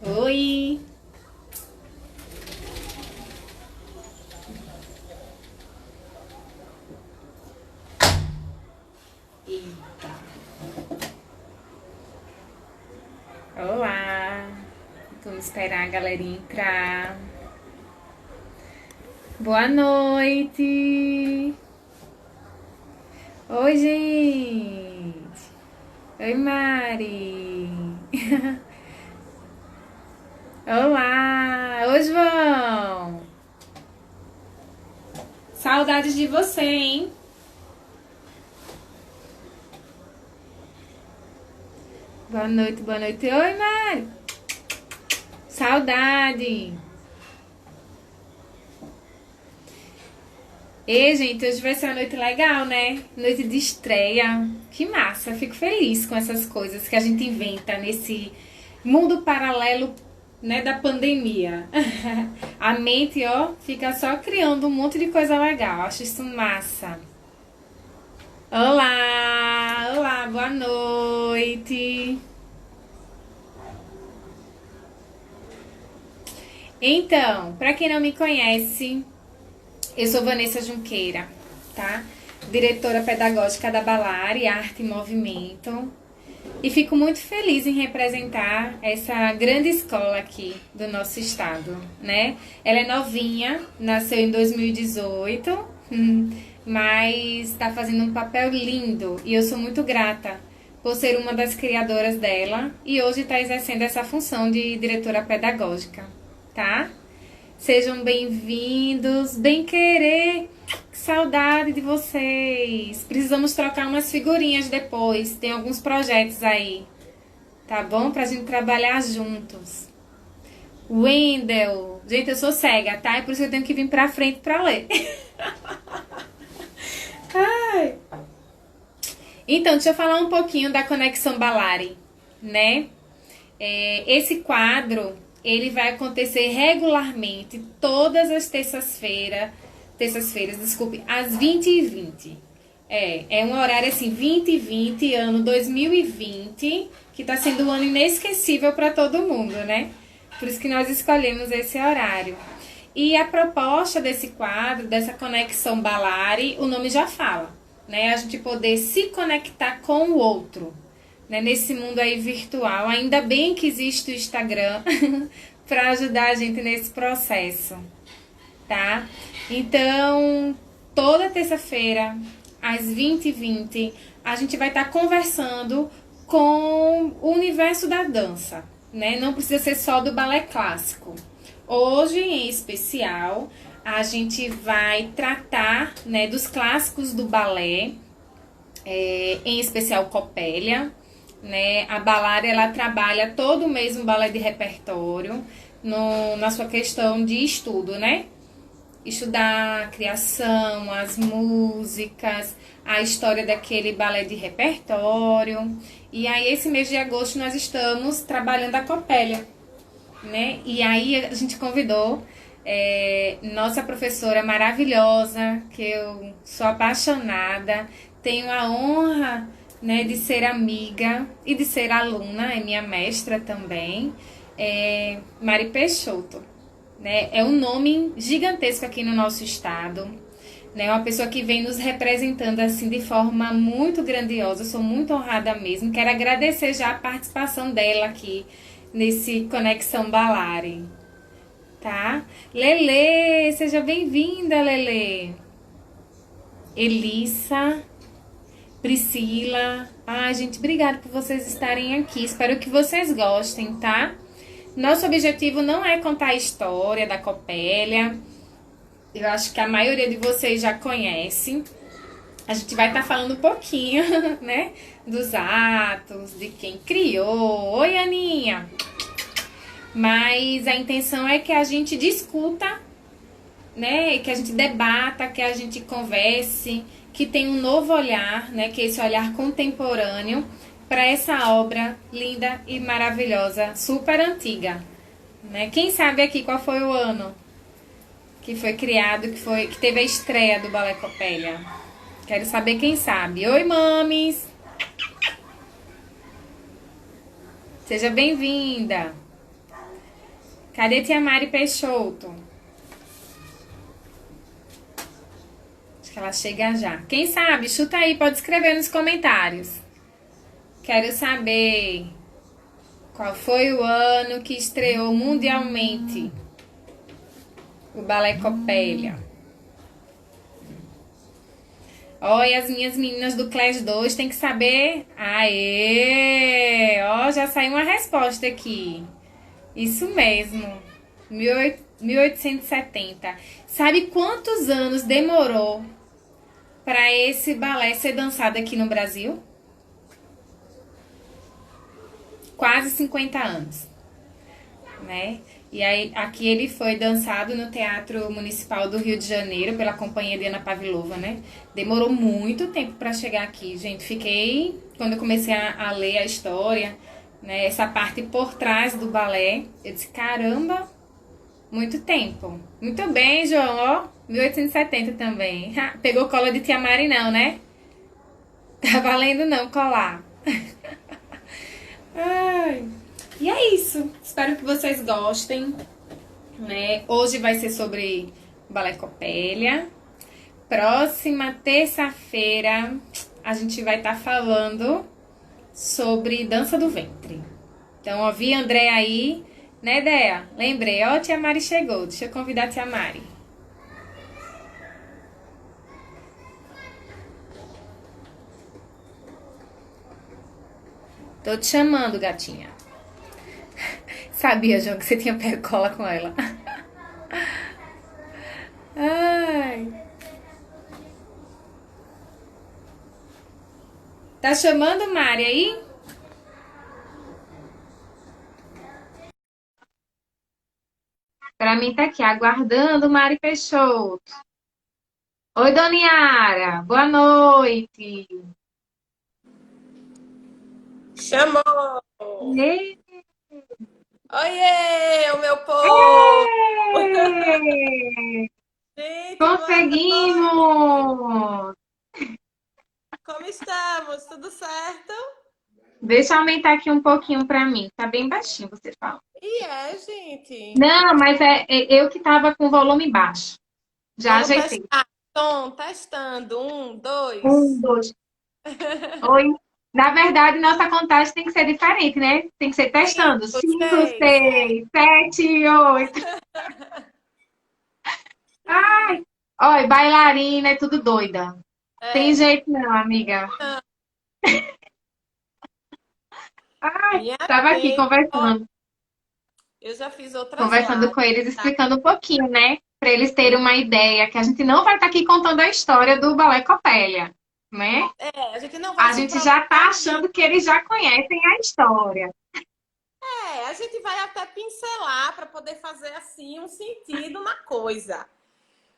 Oi! Eita! Olá! Vamos esperar a galerinha entrar. Boa noite! Oi, gente! Oi, Mari! Olá! Oi, João! Saudades de você, hein? Boa noite, boa noite. Oi, Mari! Saudade! E, gente, hoje vai ser uma noite legal, né? Noite de estreia. Que massa! Fico feliz com essas coisas que a gente inventa nesse mundo paralelo, né, da pandemia. A mente, ó, fica só criando um monte de coisa legal. Acho isso massa. Olá! Olá, boa noite! Então, para quem não me conhece, eu sou Vanessa Junqueira, tá? Diretora pedagógica da Balari Arte e Movimento. E fico muito feliz em representar essa grande escola aqui do nosso estado, né? Ela é novinha, nasceu em 2018, mas está fazendo um papel lindo e eu sou muito grata por ser uma das criadoras dela e hoje está exercendo essa função de diretora pedagógica, tá? Sejam bem-vindos, bem querer, que saudade de vocês. Precisamos trocar umas figurinhas depois, tem alguns projetos aí, tá bom? Pra gente trabalhar juntos. Wendel, gente, eu sou cega, tá? É por isso que eu tenho que vir pra frente pra ler. Ai. Então, deixa eu falar um pouquinho da Conexão Balari, né? Esse quadro, ele vai acontecer regularmente todas as terças-feiras, desculpe, às 20h20. É um horário assim, 20h20, ano 2020, que tá sendo um ano inesquecível para todo mundo, né? Por isso que nós escolhemos esse horário. E a proposta desse quadro, dessa Conexão Balari, o nome já fala, né? A gente poder se conectar com o outro, né? Nesse mundo aí virtual. Ainda bem que existe o Instagram para ajudar a gente nesse processo, tá? Então, toda terça-feira, às 20h20, a gente vai estar conversando com o universo da dança, né? Não precisa ser só do balé clássico. Hoje, em especial, a gente vai tratar, né, dos clássicos do balé, em especial Copélia, né? A Balari, ela trabalha todo mês um balé de repertório na sua questão de estudo, né? Estudar a criação, as músicas, a história daquele balé de repertório. E aí, esse mês de agosto, nós estamos trabalhando a Copélia, né? E aí, a gente convidou nossa professora maravilhosa, que eu sou apaixonada, tenho a honra, né, de ser amiga e de ser aluna, é minha mestra também, Mari Peixoto, né? É um nome gigantesco aqui no nosso estado, né? Uma pessoa que vem nos representando assim de forma muito grandiosa, sou muito honrada mesmo. Quero agradecer já a participação dela aqui nesse Conexão Balari, tá? Lele, seja bem-vinda, Lele. Elissa, Priscila. Ai, gente, obrigada por vocês estarem aqui. Espero que vocês gostem, tá? Nosso objetivo não é contar a história da Copélia. Eu acho que a maioria de vocês já conhece. A gente vai estar falando um pouquinho, né? Dos atos, de quem criou. Oi, Aninha! Mas a intenção é que a gente discuta, né? Que a gente debata, que a gente converse, que tenha um novo olhar, né? Que é esse olhar contemporâneo para essa obra linda e maravilhosa, super antiga, né? Quem sabe aqui qual foi o ano que foi criado, que teve a estreia do Balé Copélia? Quero saber quem sabe. Oi, mames! Seja bem-vinda. Cadê tia Mari Peixoto? Acho que ela chega já. Quem sabe, chuta aí, pode escrever nos comentários. Quero saber qual foi o ano que estreou mundialmente o Balé Copélia. Ó, e as minhas meninas do Class 2 têm que saber. Aê! Ó, já saiu uma resposta aqui. Isso mesmo. 1870. Sabe quantos anos demorou para esse balé ser dançado aqui no Brasil? Quase 50 anos, né? E aí, aqui ele foi dançado no Teatro Municipal do Rio de Janeiro pela companhia de Ana Pavlova, né? Demorou muito tempo para chegar aqui, gente. Fiquei, quando eu comecei a ler a história, né? Essa parte por trás do balé, eu disse, caramba, muito tempo. Muito bem, João, ó. 1870 também. Pegou cola de tia Mari não, né? Tá valendo não colar. Ai. E é isso. Espero que vocês gostem, né? Hoje vai ser sobre Balé Copélia. Próxima terça-feira a gente vai estar falando sobre dança do ventre. Então, ó, vi a André aí, né, Dea? Lembrei, ó, tia Mari chegou. Deixa eu convidar a tia Mari. Tô te chamando, gatinha. Sabia, João, que você tinha pego cola com ela. Ai. Tá chamando, Mari, aí? Pra mim tá aqui, aguardando Mari Peixoto. Oi, Dona Yara. Boa noite. Chamou! Ei, Oiê, o meu povo! Gente, boa noite! conseguimos! Como estamos? Tudo certo? Deixa eu aumentar aqui um pouquinho pra mim. Tá bem baixinho, você fala. E é, gente. Não, mas é eu que tava com o volume baixo. Já Vamos ajeitei. testar. Tom, testando. Um, Um, dois. dois. Oi. Na verdade, nossa contagem tem que ser diferente, né? Tem que ser testando. Cinco, Cinco, seis. seis, sete, oito. Ai, olha, bailarina é tudo doida. Tem É. jeito não, amiga. Ai, Minha tava aqui gente, ó, conversando, eu já fiz outras conversando com lives, eles, tá? explicando um pouquinho, né? Para eles terem uma ideia, que a gente não vai estar aqui contando a história do Balé Copélia, né? É, a gente não vai A se gente já tá prolongar achando muito. que eles já conhecem a história. É, a gente vai até pincelar para poder fazer assim um sentido na coisa.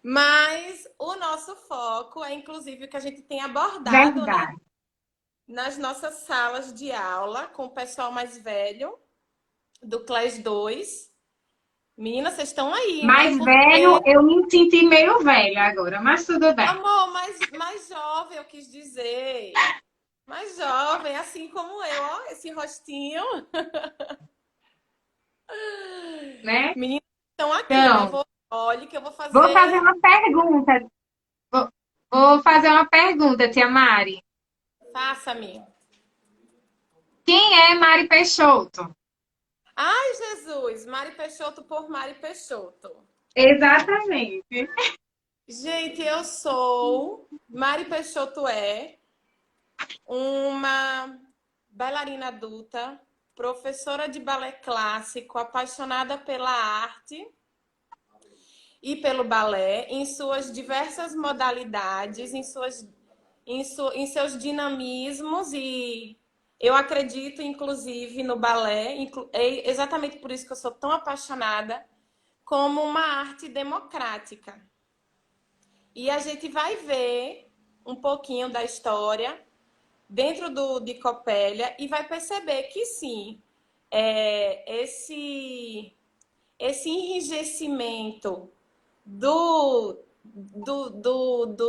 Mas o nosso foco é, inclusive, o que a gente tem abordado, né, Verdade. nas nossas salas de aula com o pessoal mais velho do Class 2. Meninas, vocês estão aí, né? Mais velho, Porque, eu me senti meio velha agora, mas tudo bem, amor, mais jovem, eu quis dizer. Mais jovem, assim como eu, ó, esse rostinho. né? Meninas estão aqui, ó. Então, Olhe que eu vou vou fazer fazer. uma pergunta. Vou, vou fazer uma pergunta, tia Mari. Faça-me. Quem é Mari Peixoto? Ai, Jesus! Mari Peixoto por Mari Peixoto. Exatamente. Gente, eu sou. Mari Peixoto é uma bailarina adulta, professora de balé clássico, apaixonada pela arte e pelo balé em suas diversas modalidades, em seus dinamismos e eu acredito, inclusive, no balé, é exatamente por isso que eu sou tão apaixonada, como uma arte democrática. E a gente vai ver um pouquinho da história dentro de Copélia e vai perceber que sim, esse enrijecimento do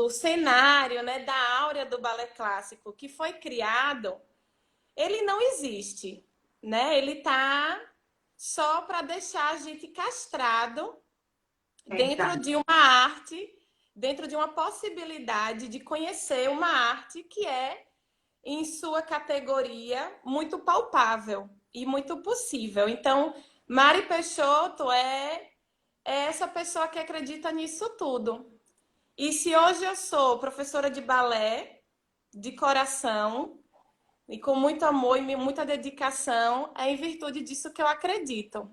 cenário, né, da áurea do balé clássico que foi criado, ele não existe né? Ele tá só para deixar a gente castrado dentro Verdade. de uma arte, dentro de uma possibilidade de conhecer uma arte que é, em sua categoria, muito palpável e muito possível. Então, Mari Peixoto é essa pessoa que acredita nisso tudo. E se hoje eu sou professora de balé, de coração, e com muito amor e muita dedicação, é em virtude disso que eu acredito.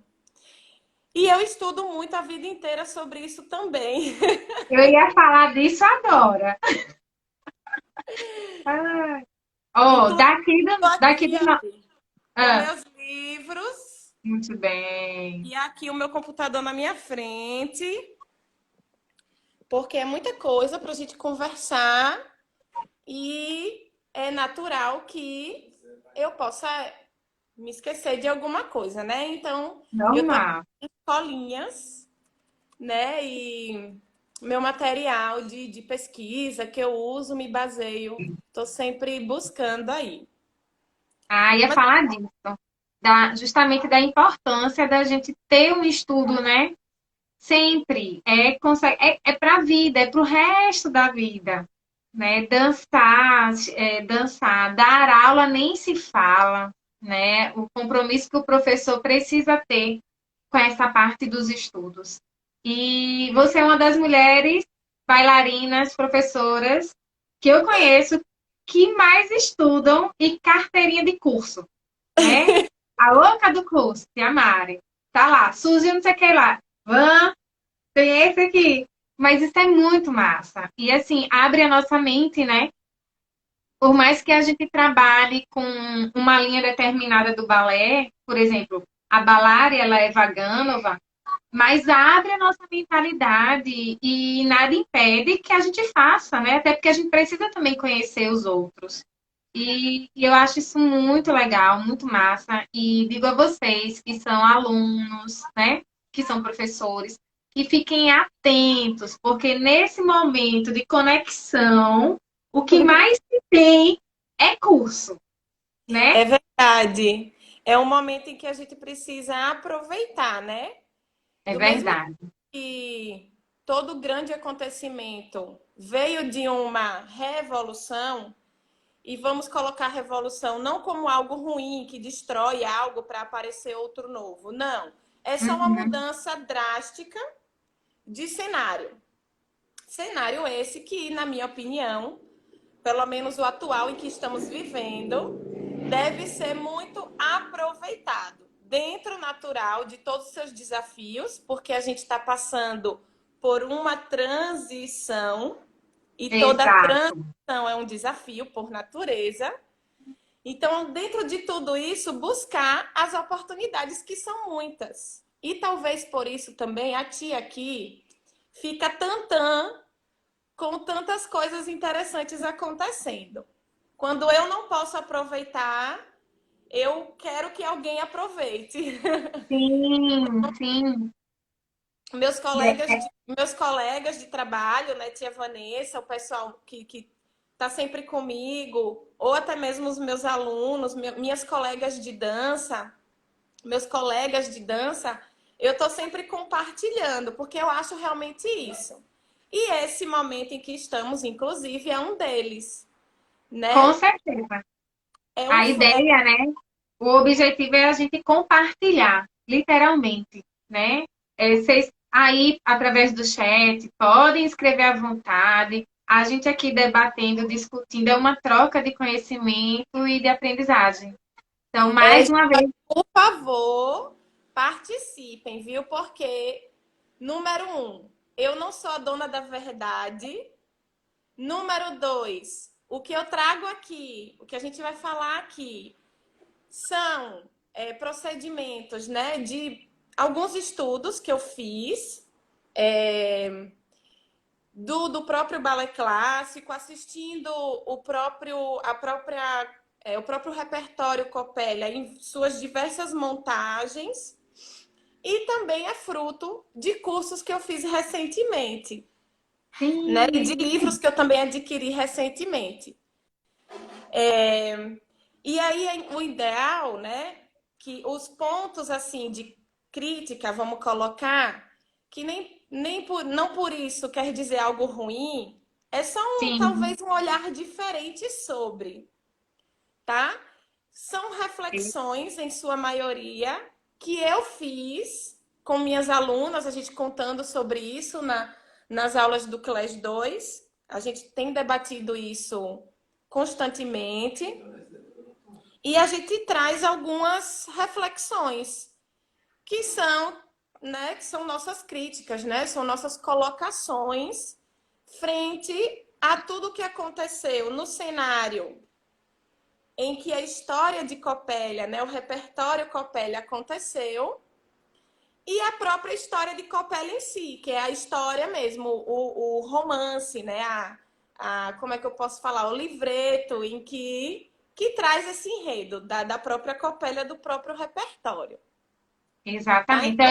E eu estudo muito a vida inteira sobre isso também. Eu ia falar disso agora. Ah, ó, Inclusive, estou daqui aqui do. ó, com Ah, meus livros muito bem. e aqui o meu computador na minha frente, porque é muita coisa para a gente conversar e é natural que eu possa me esquecer de alguma coisa, né? Então, eu tenho Normal. escolinhas, né? E meu material de pesquisa que eu uso, me baseio, estou sempre buscando aí. Ah, ia Mas falar disso. Justamente da importância da gente ter um estudo, né? Sempre. É para a vida, é para o resto da vida. Né? Dançar, dar aula nem se fala, né? O compromisso que o professor precisa ter com essa parte dos estudos. E você é uma das mulheres bailarinas, professoras que eu conheço que mais estudam e carteirinha de curso, né? A louca do curso, tia Mari. Tá lá, Suzy não sei o que lá. Van, tem esse aqui. Mas isso é muito massa. E assim, abre a nossa mente, né? Por mais que a gente trabalhe com uma linha determinada do balé, por exemplo, a Balari, ela é Vaganova, mas abre a nossa mentalidade e nada impede que a gente faça, né? Até porque a gente precisa também conhecer os outros. E eu acho isso muito legal, muito massa. E digo a vocês que são alunos, né? Que são professores, que fiquem atentos, porque nesse momento de conexão, o que mais se tem é curso, né? é verdade. É um momento em que a gente precisa aproveitar, né? É Do mesmo verdade. que todo grande acontecimento veio de uma revolução, e vamos colocar revolução não como algo ruim que destrói algo para aparecer outro novo. Não. É só uma Uhum. mudança drástica de cenário. Cenário esse que, na minha opinião, pelo menos o atual em que estamos vivendo, deve ser muito aproveitado dentro natural de todos os seus desafios, porque a gente está passando por uma transição e toda Exato. transição é um desafio por natureza. Então, dentro de tudo isso, buscar as oportunidades que são muitas. E talvez por isso também a tia aqui fica tantã com tantas coisas interessantes acontecendo. Quando eu não posso aproveitar, eu quero que alguém aproveite. Sim, sim. Meus E colegas de, meus colegas de trabalho, né, tia Vanessa, o pessoal que tá sempre comigo, ou até mesmo os meus alunos, minhas colegas de dança, meus colegas de dança, eu tô sempre compartilhando, porque eu acho realmente isso. E esse momento em que estamos, inclusive, é um deles, com né? certeza. É um, A ideia, né? O objetivo é a gente compartilhar, literalmente, né? Vocês aí, através do chat, podem escrever à vontade. A gente aqui debatendo, discutindo, é uma troca de conhecimento e de aprendizagem. Então, é, mais uma vez, por favor, participem, viu? Porque, número um, eu não sou a dona da verdade. Número dois, o que eu trago aqui, o que a gente vai falar aqui, são procedimentos, né, de alguns estudos que eu fiz do próprio balé clássico, assistindo o próprio repertório Coppelia em suas diversas montagens, e também é fruto de cursos que eu fiz recentemente, né, e de sim, livros que eu também adquiri recentemente. E aí o ideal, né, que os pontos assim de crítica, vamos colocar, que não por isso quer dizer algo ruim, é só Sim. talvez um olhar diferente sobre, tá? São reflexões, em sua maioria, que eu fiz com minhas alunas, a gente contando sobre isso nas aulas do Class 2. A gente tem debatido isso constantemente. E a gente traz algumas reflexões que são, né, que são nossas críticas, né? São nossas colocações frente a tudo que aconteceu no cenário em que a história de Copélia, né, o repertório Copélia aconteceu, e a própria história de Copélia em si, que é a história mesmo, o romance, né, como é que eu posso falar? O livreto em que traz esse enredo da própria Copélia, do próprio repertório. Tá? Exatamente. Então,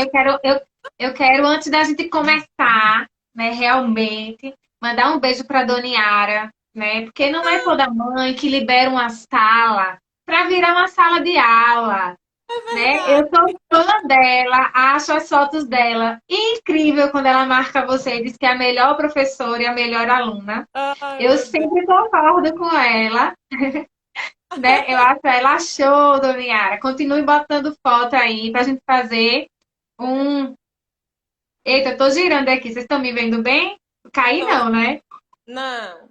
eu quero, antes da gente começar, né, realmente, mandar um beijo para Dona Yara, né? Porque não é toda mãe que libera uma sala para virar uma sala de aula, É né? verdade. Eu sou fã dela, acho as fotos dela incrível quando ela marca você e diz que é a melhor professora e a melhor aluna. Ai, Eu meu Deus. sempre concordo com ela, né? Eu acho ela show, Dona Yara. Continue botando foto aí pra gente fazer um. Eita, eu tô girando aqui. Vocês estão me vendo bem? Caí Tô- não, né? Não,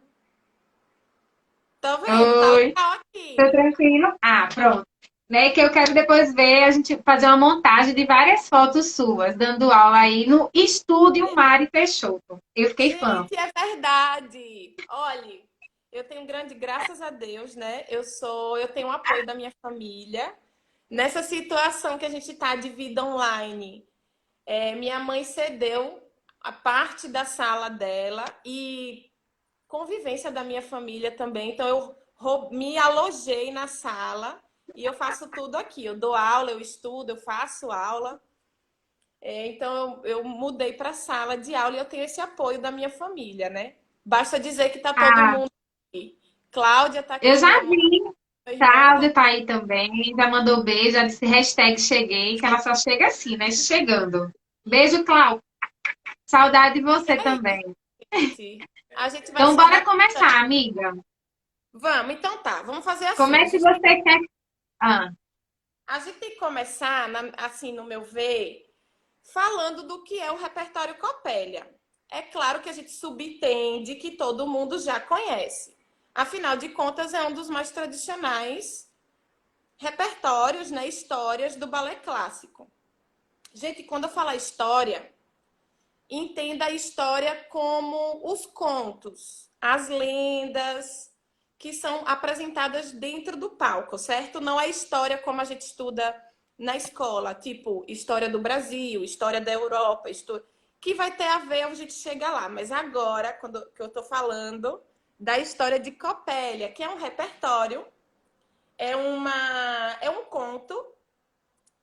tô vendo, tá Oi, legal tô aqui. tranquilo? Ah, pronto. Né, que eu quero depois ver a gente fazer uma montagem de várias fotos suas, dando aula aí no Estúdio Mari Peixoto. Eu fiquei fã. Gente, é verdade. Olha, eu tenho grande, graças a Deus, né? Eu tenho o apoio da minha família. Nessa situação que a gente tá de vida online, minha mãe cedeu a parte da sala dela e convivência da minha família também. Então, eu me alojei na sala e eu faço tudo aqui. Eu dou aula, eu estudo, eu faço aula. Então, eu mudei para a sala de aula e eu tenho esse apoio da minha família, né? Basta dizer que tá todo Ah, mundo aqui. Cláudia tá eu aqui, já minha mãe, vi. meu irmão tá. Cláudia tá aí também. Já mandou beijo, já disse hashtag cheguei, que ela só chega assim, né? Chegando. Beijo, Cláudia. Saudade de E você é isso, também. gente. A gente vai Então, se bora adaptando. começar, amiga. Vamos, então tá. Vamos fazer Como assim. é que você quer? Ah, A gente tem que começar, assim, no meu ver, falando do que é o repertório Copélia. É claro que a gente subentende que todo mundo já conhece. Afinal de contas, é um dos mais tradicionais repertórios, né, histórias do balé clássico. Gente, quando eu falar história, entenda a história como os contos, as lendas que são apresentadas dentro do palco, certo? Não é história como a gente estuda na escola, tipo história do Brasil, história da Europa, que vai ter a ver a gente chegar lá. Mas agora, quando que eu estou falando da história de Copélia, que é um repertório, é um conto,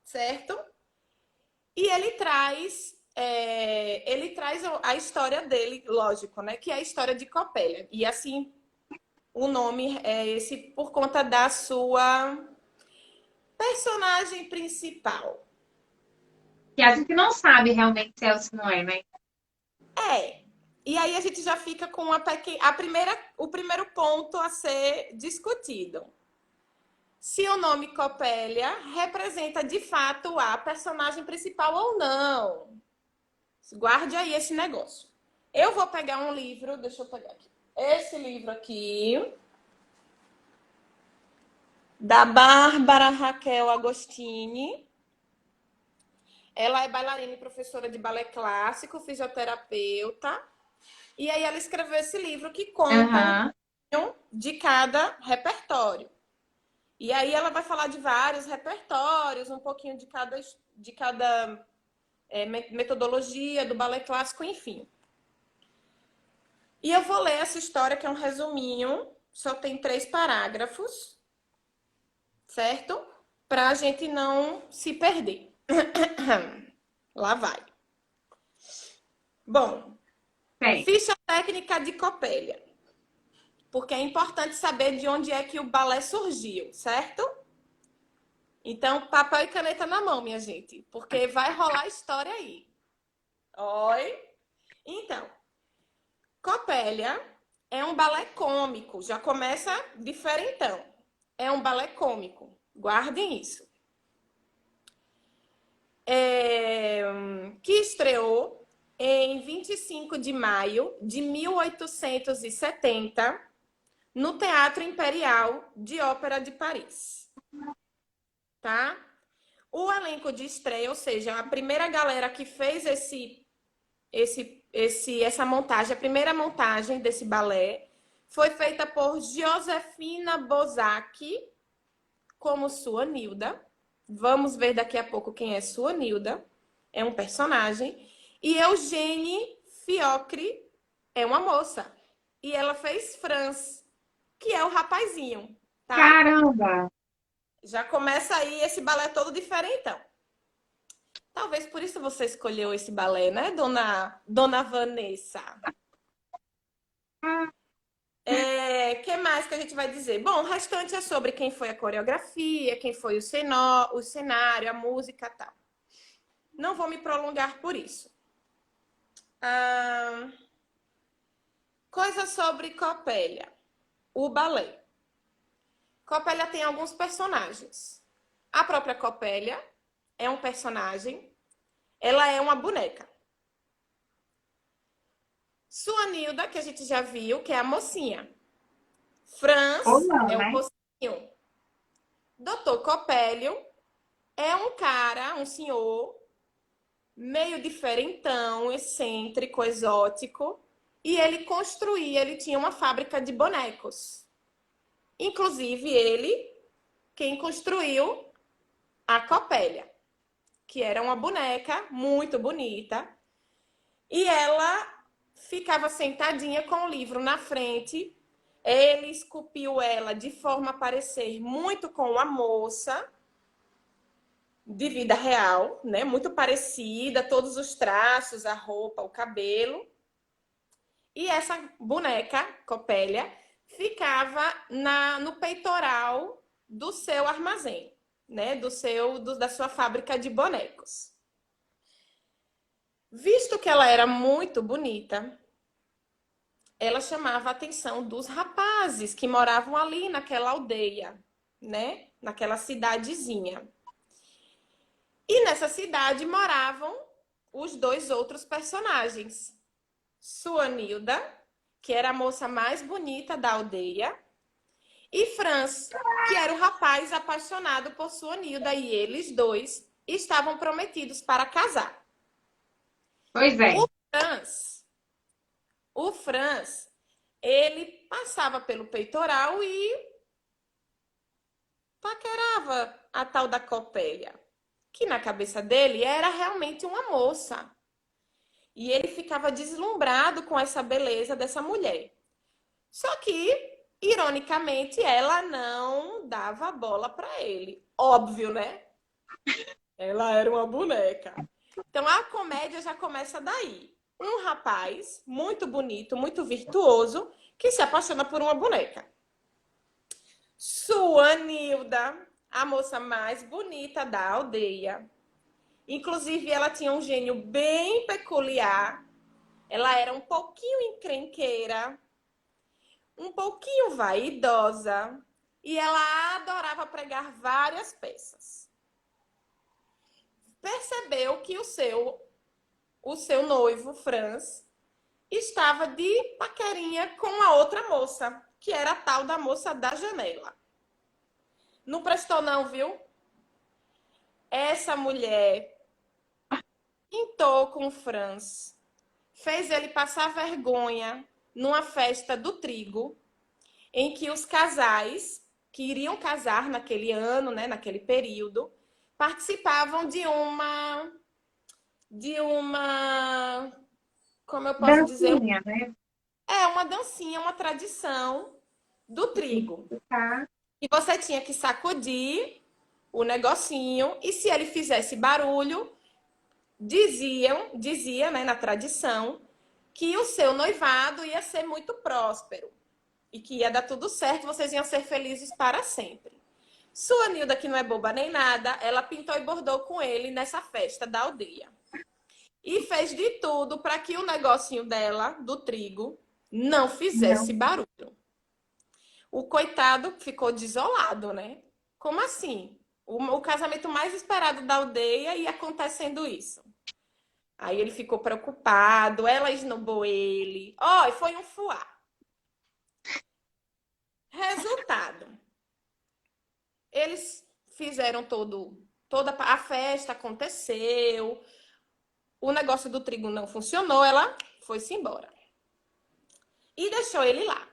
certo? E ele traz a história dele, lógico, né? Que é a história de Copélia. E assim, o nome é esse por conta da sua personagem principal. que a gente não sabe realmente se é ou se não é, né? É. E aí a gente já fica com o primeiro ponto a ser discutido. Se o nome Copélia representa de fato a personagem principal ou não. Guarde aí esse negócio. Eu vou pegar um livro, deixa eu pegar aqui. Esse livro aqui, da Bárbara Raquel Agostini. Ela é bailarina e professora de balé clássico, fisioterapeuta. E aí ela escreveu esse livro que conta um Aham. pouquinho de cada repertório. E aí ela vai falar de vários repertórios, um pouquinho de cada metodologia do balé clássico, enfim. E eu vou ler essa história, que é um resuminho, só tem 3 parágrafos, certo? Para a gente não se perder. Lá vai. Bom, Sei. ficha técnica de Copélia. Porque é importante saber de onde é que o balé surgiu, certo? Então, papel e caneta na mão, minha gente, porque vai rolar história aí. Oi? Então, Copélia é um balé cômico, já começa diferentão. É um balé cômico, guardem isso. Que estreou em 25 de maio de 1870 no Teatro Imperial de Ópera de Paris. Tá? O elenco de estreia, ou seja, a primeira galera que fez essa montagem, a primeira montagem desse balé, foi feita por Josefina Bozzacchi como sua Nilda. Vamos ver daqui a pouco quem é sua Nilda. É um personagem. E Eugênie Fiocri é uma moça. E ela fez Franz, que é o rapazinho, tá? Caramba! Já começa aí esse balé todo diferentão. Talvez por isso você escolheu esse balé, né, dona Vanessa? Que mais que a gente vai dizer? Bom, o restante é sobre quem foi a coreografia, quem foi o cenário, a música e tal. Não vou me prolongar por isso. Coisa sobre Copélia, o balé. Copélia tem alguns personagens. A própria Copélia é um personagem. Ela é uma boneca. Sua Nilda, que a gente já viu, que é a mocinha. Franz Não, é o né? mocinho. Doutor Copélio é um cara, um senhor, meio diferentão, excêntrico, exótico. E ele tinha uma fábrica de bonecos. Inclusive, quem construiu a Copélia, que era uma boneca muito bonita. E ela ficava sentadinha com o livro na frente. Ele esculpiu ela de forma a parecer muito com a moça de vida real, né? Muito parecida, todos os traços, a roupa, o cabelo. E essa boneca, Copélia, ficava no peitoral do seu armazém, né? Da sua fábrica de bonecos. Visto que ela era muito bonita, ela chamava a atenção dos rapazes que moravam ali naquela aldeia, né? Naquela cidadezinha. E nessa cidade moravam os dois outros personagens. Sua Nilda, que era a moça mais bonita da aldeia, e Franz, que era o rapaz apaixonado por sua Nilda, e eles dois estavam prometidos para casar. Pois é. O Franz, ele passava pelo peitoral e paquerava a tal da Copélia, que na cabeça dele era realmente uma moça. E ele ficava deslumbrado com essa beleza dessa mulher. Só que, ironicamente, ela não dava bola para ele. Óbvio, né? Ela era uma boneca. Então, a comédia já começa daí. Um rapaz muito bonito, muito virtuoso, que se apaixona por uma boneca. Sua Nilda, a moça mais bonita da aldeia. Inclusive, ela tinha um gênio bem peculiar. Ela era um pouquinho encrenqueira, um pouquinho vaidosa, e ela adorava pregar várias peças. Percebeu que o seu noivo, Franz, estava de paquerinha com a outra moça, que era a tal da moça da janela. Não prestou não, viu? Essa mulher pintou com o Franz, fez ele passar vergonha numa festa do trigo, em que os casais que iriam casar naquele ano, né, naquele período, participavam de uma, como eu posso dizer, Dancinha, né? uma dancinha, uma tradição do trigo. Tá. E você tinha que sacudir o negocinho, e se ele fizesse barulho, dizia, né, na tradição, que o seu noivado ia ser muito próspero e que ia dar tudo certo, vocês iam ser felizes para sempre. Sua Nilda, que não é boba nem nada, ela pintou e bordou com ele nessa festa da aldeia. E fez de tudo para que o negocinho dela, do trigo, não fizesse Não. barulho. O coitado ficou desolado, né? Como assim? O casamento mais esperado da aldeia e acontecendo isso. Aí ele ficou preocupado, ela esnobou ele. Ó, foi um fuá. Resultado. Eles fizeram toda a festa, aconteceu. O negócio do trigo não funcionou, ela foi-se embora. E deixou ele lá.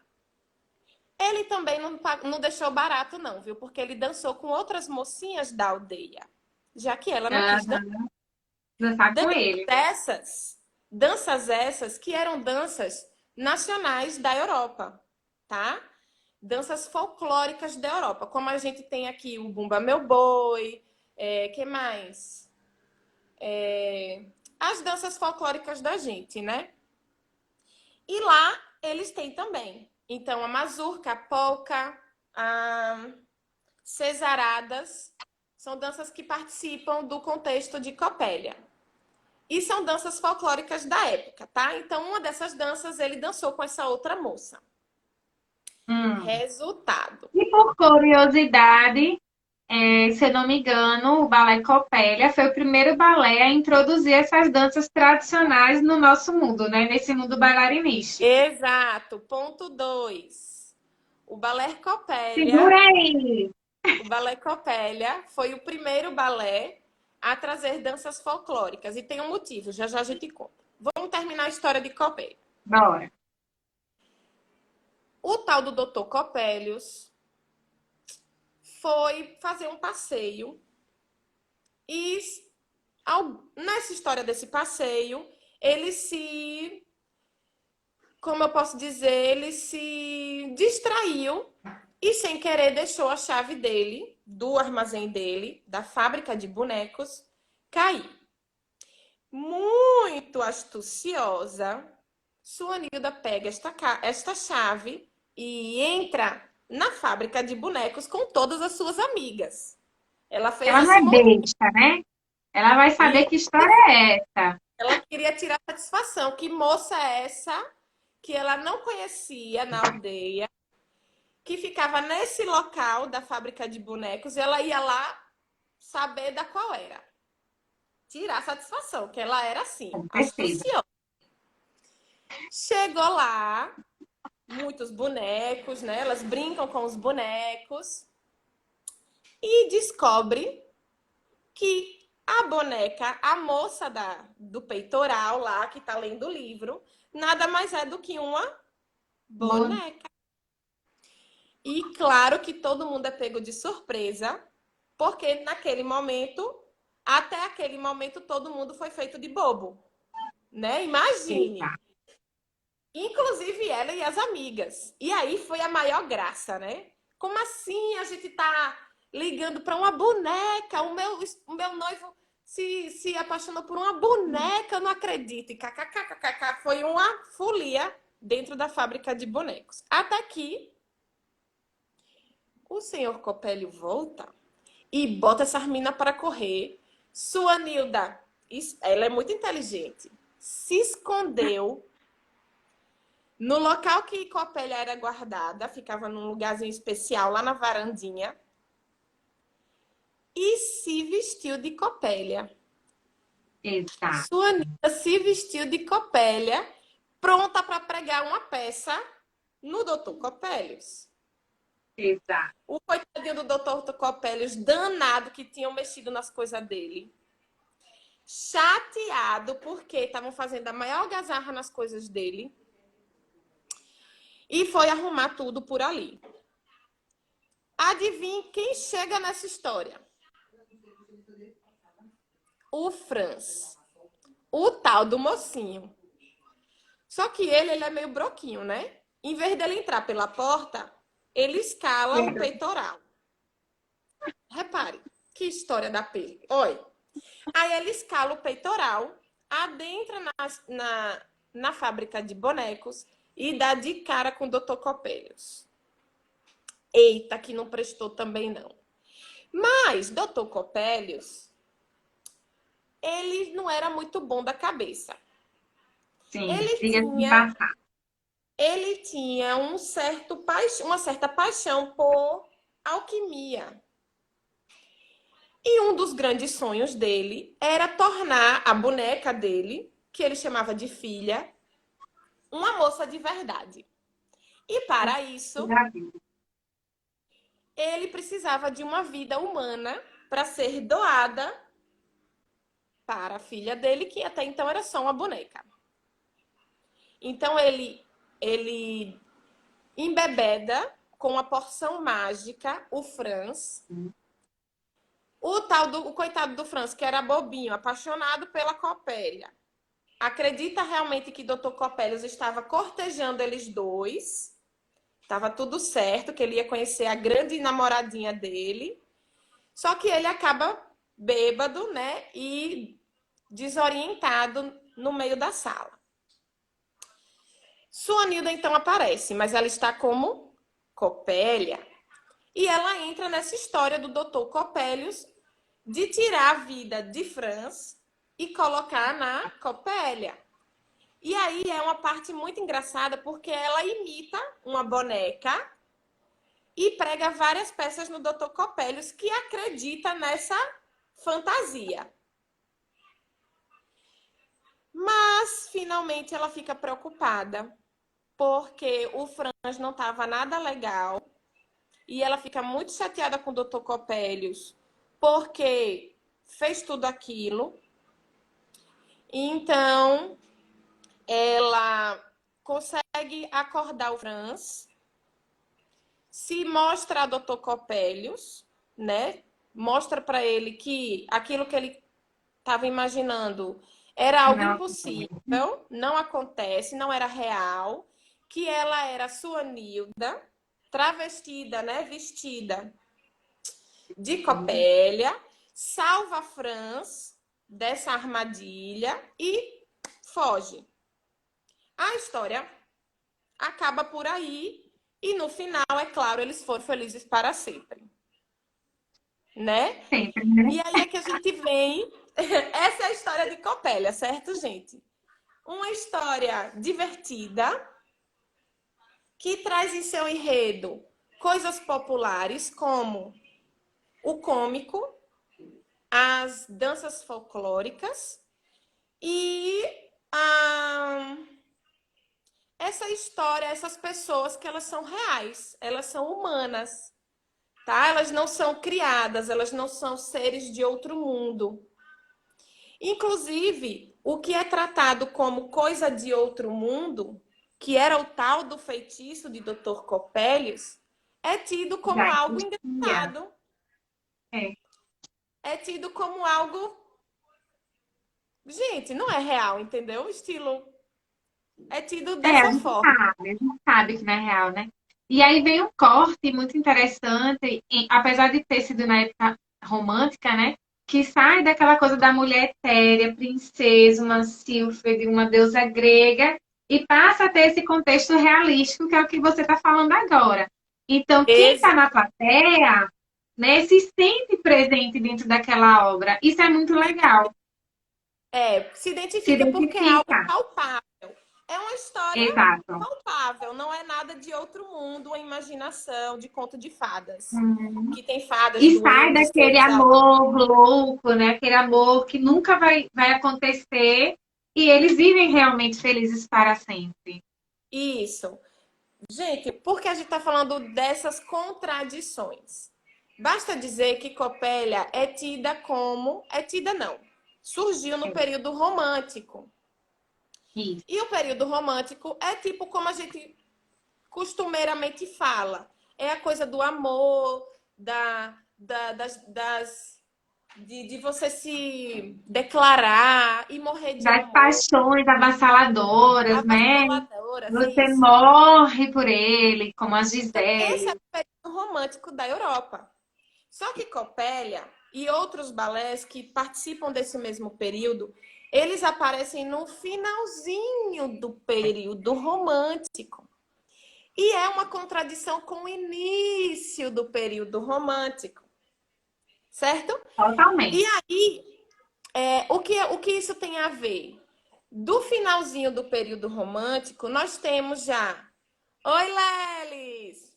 Ele também não deixou barato, não, viu? Porque ele dançou com outras mocinhas da aldeia. Já que ela não quis dançar. Dançar com ele. Danças essas que eram danças nacionais da Europa, tá? Danças folclóricas da Europa. Como a gente tem aqui o Bumba Meu Boi, que mais? As danças folclóricas da gente, né? E lá eles têm também. Então, a mazurca, a polca, a cesaradas, são danças que participam do contexto de Copélia. E são danças folclóricas da época, tá? Então, uma dessas danças ele dançou com essa outra moça. Resultado. E por curiosidade, se eu não me engano, o Balé Copélia foi o primeiro balé a introduzir essas danças tradicionais no nosso mundo, né? Nesse mundo bailarinístico. Exato. Ponto 2. O Balé Segura Copélia, aí! o Balé Copélia foi o primeiro balé a trazer danças folclóricas. E tem um motivo, já já a gente conta. Vamos terminar a história de Copélia. Bora. O tal do Dr. Copélios foi fazer um passeio e nessa história desse passeio, ele se, como eu posso dizer, ele se distraiu e sem querer deixou a chave dele, do armazém dele, da fábrica de bonecos, cair. Muito astuciosa, sua Nilda pega esta chave e entra na fábrica de bonecos com todas as suas amigas. Ela fez Ela não esse é movimento. besta, né? Ela vai saber E que história é essa. ela queria tirar satisfação. Que moça é essa que ela não conhecia na aldeia, que ficava nesse local da fábrica de bonecos, e ela ia lá saber da qual era. Tirar satisfação, que ela era assim, Com certeza. astuciosa. Chegou lá, muitos bonecos, né? Elas brincam com os bonecos e descobre que a boneca, a moça do peitoral lá, que tá lendo o livro, nada mais é do que uma boneca. E claro que todo mundo é pego de surpresa, porque naquele momento, até aquele momento, todo mundo foi feito de bobo, né? Imagine. Eita. Inclusive ela e as amigas. E aí foi a maior graça, né? Como assim a gente tá ligando para uma boneca? O meu noivo se apaixonou por uma boneca, eu não acredito. E kkkk, foi uma folia dentro da fábrica de bonecos. Até que o senhor Copélio volta e bota essa mina para correr. Sua Nilda, ela é muito inteligente, se escondeu no local que Copélia era guardada, ficava num lugarzinho especial lá na varandinha, e se vestiu de Copélia. Eita. Sua Nilda se vestiu de Copélia, pronta para pregar uma peça no Dr. Copélios. Exato. O coitadinho do Dr. Copélios, danado que tinham mexido nas coisas dele. Chateado porque estavam fazendo a maior algazarra nas coisas dele. E foi arrumar tudo por ali. Adivinhe quem chega nessa história? O Franz. O tal do mocinho. Só que ele é meio broquinho, né? Em vez dele entrar pela porta, ele escala o peitoral. Repare, que história da pele. Olha. Aí ele escala o peitoral, adentra na fábrica de bonecos e dá de cara com o Dr. Copélios. Eita, que não prestou também não. Mas Dr. Coppelius, ele não era muito bom da cabeça. Sim, Ele diga de tinha, passar. ele tinha uma certa paixão por alquimia. E um dos grandes sonhos dele era tornar a boneca dele, que ele chamava de filha, uma moça de verdade. E para isso, Já vi. ele precisava de uma vida humana para ser doada para a filha dele, que até então era só uma boneca. Então ele embebeda com a porção mágica o Franz. O coitado do Franz, que era bobinho, apaixonado pela Copélia, acredita realmente que Dr. Coppelius estava cortejando eles dois. Estava tudo certo, que ele ia conhecer a grande namoradinha dele. Só que ele acaba bêbado, né? E desorientado no meio da sala. Suanilda então aparece, mas ela está como Copélia. E ela entra nessa história do Dr. Coppelius de tirar a vida de Franz e colocar na Copélia. E aí é uma parte muito engraçada porque ela imita uma boneca e prega várias peças no Dr. Coppelius que acredita nessa fantasia. Mas finalmente ela fica preocupada porque o Franz não estava nada legal e ela fica muito chateada com o Dr. Coppelius porque fez tudo aquilo. Então ela consegue acordar o Franz, se mostra a Dr. Coppelius, né? Mostra para ele que aquilo que ele estava imaginando era algo Não, impossível, não acontece, não era real, que ela era Suanilda, travestida, né? Vestida de Copélia, salva Franz dessa armadilha e foge. A história acaba por aí e no final, é claro, eles foram felizes para sempre, né? sempre, né? E aí é que a gente vem. Essa é a história de Copélia, certo, gente? Uma história divertida que traz em seu enredo coisas populares como o cômico, as danças folclóricas e essa história, essas pessoas que elas são reais, elas são humanas, tá? Elas não são criadas, elas não são seres de outro mundo. Inclusive, o que é tratado como coisa de outro mundo, que era o tal do feitiço de Dr. Coppelius, é tido como Já algo existia. engraçado, É. é tido como algo, gente, não é real, entendeu? Estilo é tido A dessa gente forma. sabe, a gente sabe que não é real, né? E aí vem um corte muito interessante, apesar de ter sido na época romântica, né? Que sai daquela coisa da mulher etérea, princesa, uma Sílfide, uma deusa grega, e passa a ter esse contexto realístico, que é o que você está falando agora. Então, quem está na plateia, né, se sente presente dentro daquela obra. Isso é muito legal. Se Se identifica porque é algo identifica. palpável. É uma história Exato. palpável, não é nada de outro mundo, uma imaginação de conto de fadas. Uhum. Que tem fadas, E sai duendes, daquele seres amor louco, né? Aquele amor que nunca vai acontecer. E eles vivem realmente felizes para sempre. Isso. Gente, por que a gente está falando dessas contradições? Basta dizer que Copélia é tida como. É tida, não. Surgiu no É, período romântico. isso. E o período romântico é tipo como a gente costumeiramente fala. É a coisa do amor, de você se declarar e morrer de Das amor. paixões avassaladoras, né? Avassaladoras, Você isso. morre por ele, como a Então, esse é Gisele. o período romântico da Europa. Só que Copélia e outros balés que participam desse mesmo período, eles aparecem no finalzinho do período romântico. E é uma contradição com o início do período romântico. certo? E Totalmente. aí, o que isso tem a ver? Do finalzinho do período romântico, nós temos já. Oi, Lelis!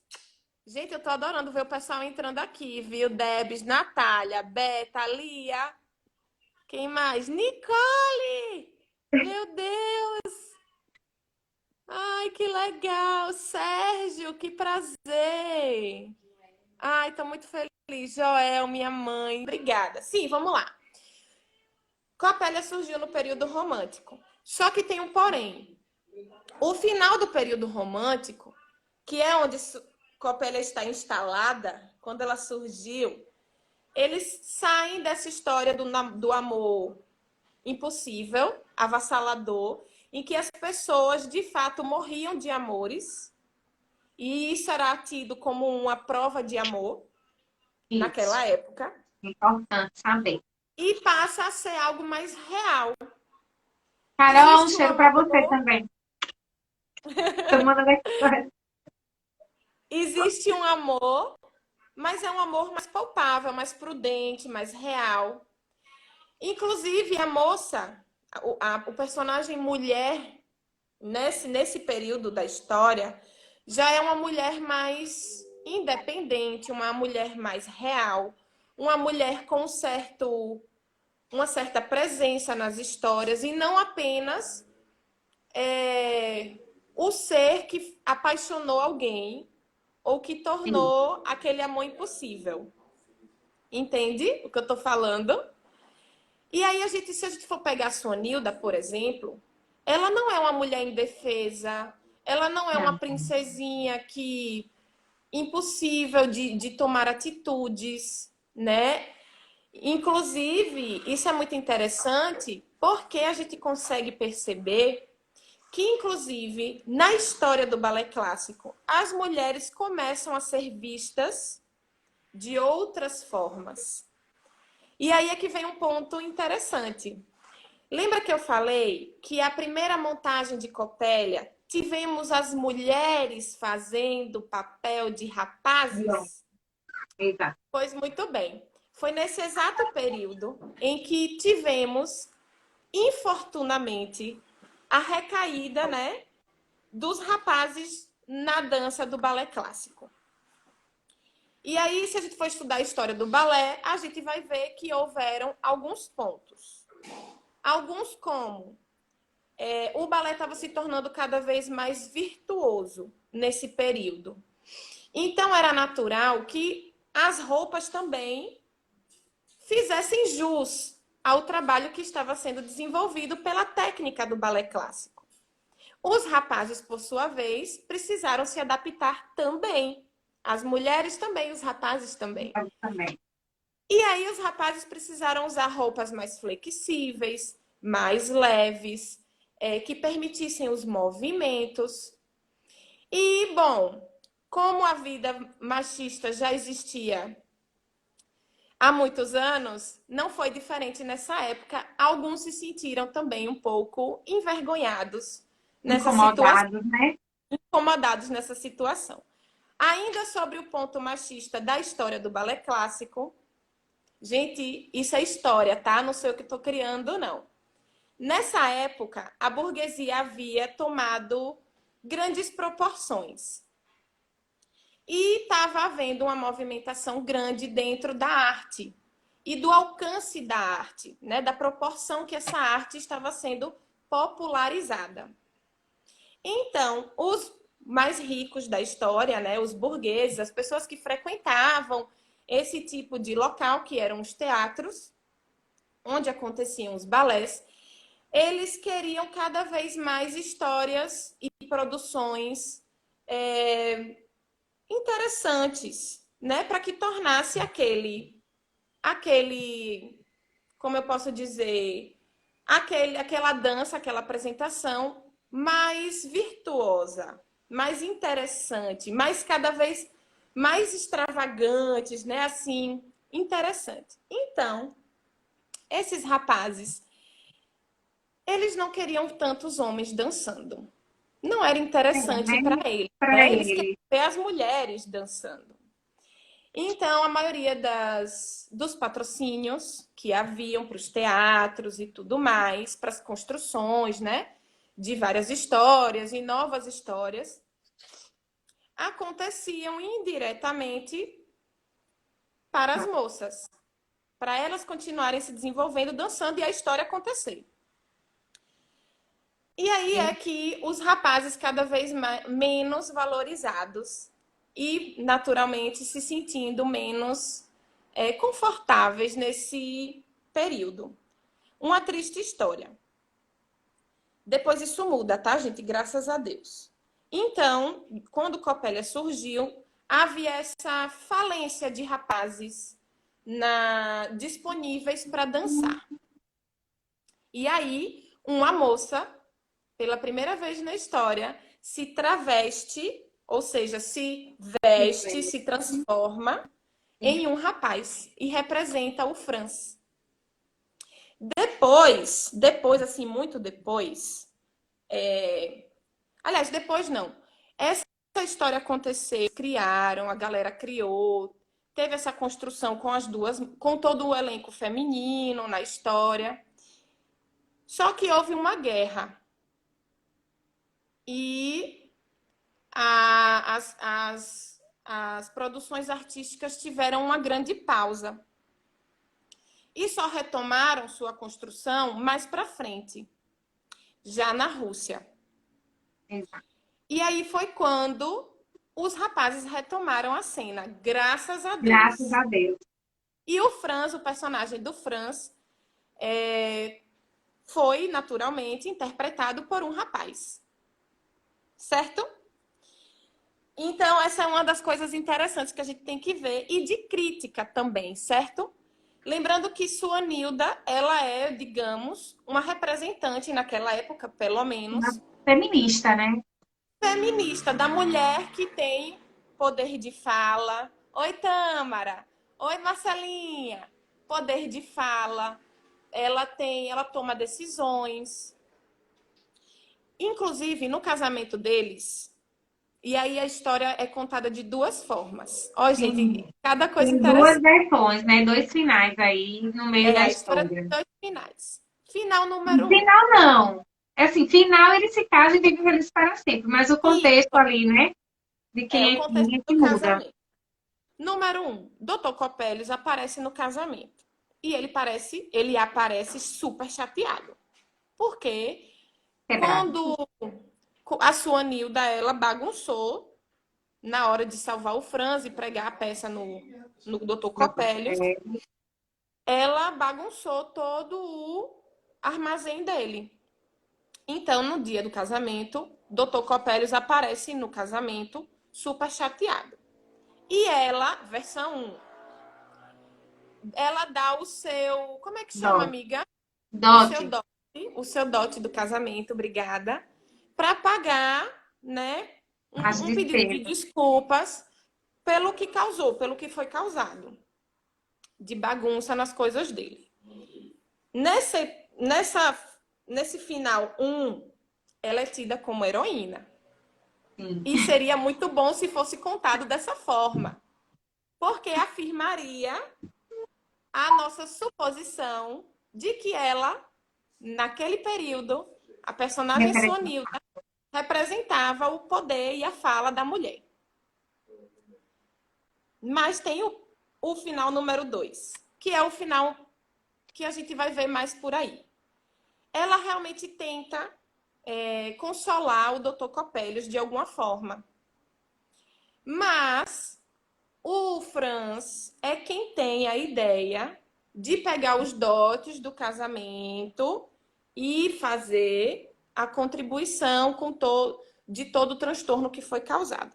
Gente, eu tô adorando ver o pessoal entrando aqui, viu? Debs, Natália, Beta, Lia. Quem mais? Nicole! Meu Deus! Ai, que legal! Sérgio, que prazer! Ai, tô muito feliz. Joel, minha mãe. Obrigada. Sim, vamos lá. Copélia surgiu no período romântico. Só que tem um porém. O final do período romântico, que é onde Copélia está instalada, quando ela surgiu, eles saem dessa história do amor impossível, avassalador, em que as pessoas de fato morriam de amores, e isso era tido como uma prova de amor Isso. naquela época, Importante saber. e passa a ser algo mais real. Carol, um Existe um cheiro para você amor, também. Tô mandando aqui. existe um amor, mas é um amor mais palpável, mais prudente, mais real. Inclusive, a moça, o personagem mulher, nesse período da história, já é uma mulher mais independente, uma mulher mais real, uma mulher com uma certa presença nas histórias, e não apenas o ser que apaixonou alguém ou que Sim, tornou aquele amor impossível. Entende o que eu estou falando? E aí, se a gente for pegar a Sonilda, por exemplo, ela não é uma mulher indefesa, ela não é uma não. princesinha que impossível de tomar atitudes, né? Inclusive, isso é muito interessante porque a gente consegue perceber que, inclusive, na história do balé clássico, as mulheres começam a ser vistas de outras formas. E aí é que vem um ponto interessante. Lembra que eu falei que a primeira montagem de Copélia tivemos as mulheres fazendo papel de Não. rapazes? Exato. Pois muito bem. Foi nesse exato período em que tivemos, infortunadamente, a recaída, né, dos rapazes na dança do balé clássico. E aí, se a gente for estudar a história do balé, a gente vai ver que houveram alguns pontos. Alguns como o balé estava se tornando cada vez mais virtuoso nesse período. Então, era natural que as roupas também fizessem jus ao trabalho que estava sendo desenvolvido pela técnica do balé clássico. Os rapazes, por sua vez, precisaram se adaptar também. As mulheres também, os rapazes também. Também. E aí os rapazes precisaram usar roupas mais flexíveis, mais leves, que permitissem os movimentos. E, bom, como a vida machista já existia há muitos anos, não foi diferente nessa época. Alguns se sentiram também um pouco envergonhados nessa situação, Incomodados, né? incomodados nessa situação. Ainda sobre o ponto machista da história do balé clássico, gente, isso é história, tá? Não sei o que estou criando, não. Nessa época, a burguesia havia tomado grandes proporções. E estava havendo uma movimentação grande dentro da arte e do alcance da arte, né? Da proporção que essa arte estava sendo popularizada. Então, os mais ricos da história, né? Os burgueses, as pessoas que frequentavam esse tipo de local, que eram os teatros, onde aconteciam os balés, eles queriam cada vez mais histórias e produções interessantes, né? Para que tornasse como eu posso dizer, aquela dança, aquela apresentação mais virtuosa, mais interessante, mais cada vez mais extravagantes, né? Assim, interessante. Então, esses rapazes, eles não queriam tantos homens dançando. Não era interessante para eles, Para né? Eles queriam ele. ver as mulheres dançando. Então, a maioria dos patrocínios que haviam para os teatros e tudo mais, para as construções, né, de várias histórias e novas histórias, aconteciam indiretamente para as moças, para elas continuarem se desenvolvendo, dançando e a história acontecer. E aí é que os rapazes cada vez menos valorizados e, naturalmente, se sentindo menos confortáveis nesse período. Uma triste história. Depois isso muda, tá, gente? Graças a Deus. Então, quando Copélia surgiu, havia essa falência de rapazes disponíveis para dançar. E aí, uma moça, pela primeira vez na história, se traveste, ou seja, se veste, se transforma em um rapaz e representa o Franz. Depois, assim, muito depois, aliás, depois não. Essa história aconteceu, criaram, a galera criou, teve essa construção com as duas, com todo o elenco feminino na história. Só que houve uma guerra. E as produções artísticas tiveram uma grande pausa. E só retomaram sua construção mais para frente, já na Rússia. Exato. E aí foi quando os rapazes retomaram a cena, graças a Deus. Graças a Deus. E o Franz, o personagem do Franz, foi naturalmente interpretado por um rapaz. Certo? Então, essa é uma das coisas interessantes que a gente tem que ver. E de crítica também, certo? Lembrando que Suanilda, ela é, digamos, uma representante naquela época, pelo menos. Uma feminista, né? Feminista, da mulher que tem poder de fala. Oi, Tâmara. Oi, Marcelinha. Poder de fala. Ela toma decisões. Inclusive, no casamento deles, e aí a história é contada de duas formas. Ó, gente, cada coisa Tem duas interessante. versões, né? Dois finais aí no meio da A história tem história. dois finais. Final número 1. Final não. É assim, final eles se casam e vivem felizes para sempre, mas o E contexto ali, né? De é quem o é contexto quem é que do muda. casamento. Número 1, Dr. Copélios aparece no casamento. E ele aparece super chateado. Porque Quebrado. quando a sua Nilda, ela bagunçou na hora de salvar o Franz e pregar a peça no Dr. Copélios, ela bagunçou todo o armazém dele. Então, no dia do casamento, Dr. Copélios aparece no casamento super chateado. E ela, versão 1, ela dá o seu... Como é que chama, Dote. amiga? Dote. O seu dote do casamento, obrigada, para pagar, né, As um pedido de despesas. desculpas pelo que causou, pelo que foi causado de bagunça nas coisas dele. Nesse final 1, ela é tida como heroína. Sim. E seria muito bom se fosse contado dessa forma, porque afirmaria a nossa suposição de que ela, naquele período, a personagem Sonilda representava o poder e a fala da mulher. Mas tem o final número 2, que é o final que a gente vai ver mais por aí. Ela realmente tenta consolar o Dr. Copélios de alguma forma. Mas o Franz é quem tem a ideia de pegar os dotes do casamento e fazer a contribuição de todo o transtorno que foi causado.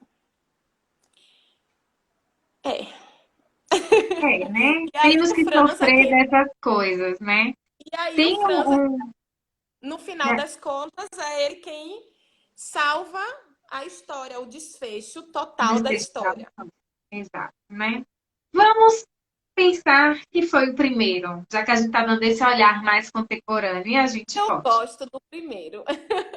Né? E aí Temos o que Franz é sofrer quem... dessas coisas, né? E aí o Tem Franz, no final né? das contas, é ele quem salva a história, o desfecho total da história. Exato, né? Vamos pensar que foi o primeiro, já que a gente está dando esse olhar mais contemporâneo, e a gente Eu pode gosto do primeiro.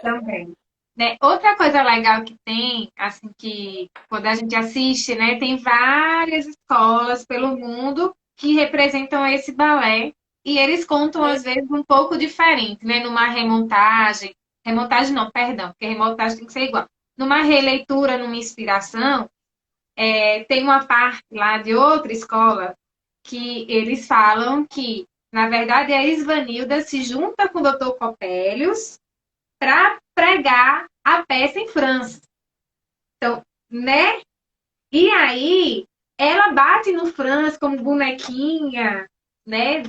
também. né? Outra coisa legal que tem, assim, que quando a gente assiste, né, tem várias escolas pelo mundo que representam esse balé e eles contam, É, às vezes, um pouco diferente, né? Numa remontagem, remontagem não, perdão, porque remontagem tem que ser igual. Numa releitura, numa inspiração, tem uma parte lá de outra escola que eles falam que, na verdade, a Isvanilda se junta com o Dr. Copélios para pregar a peça em França. Então, né? E aí, ela bate no Franz como bonequinha, né?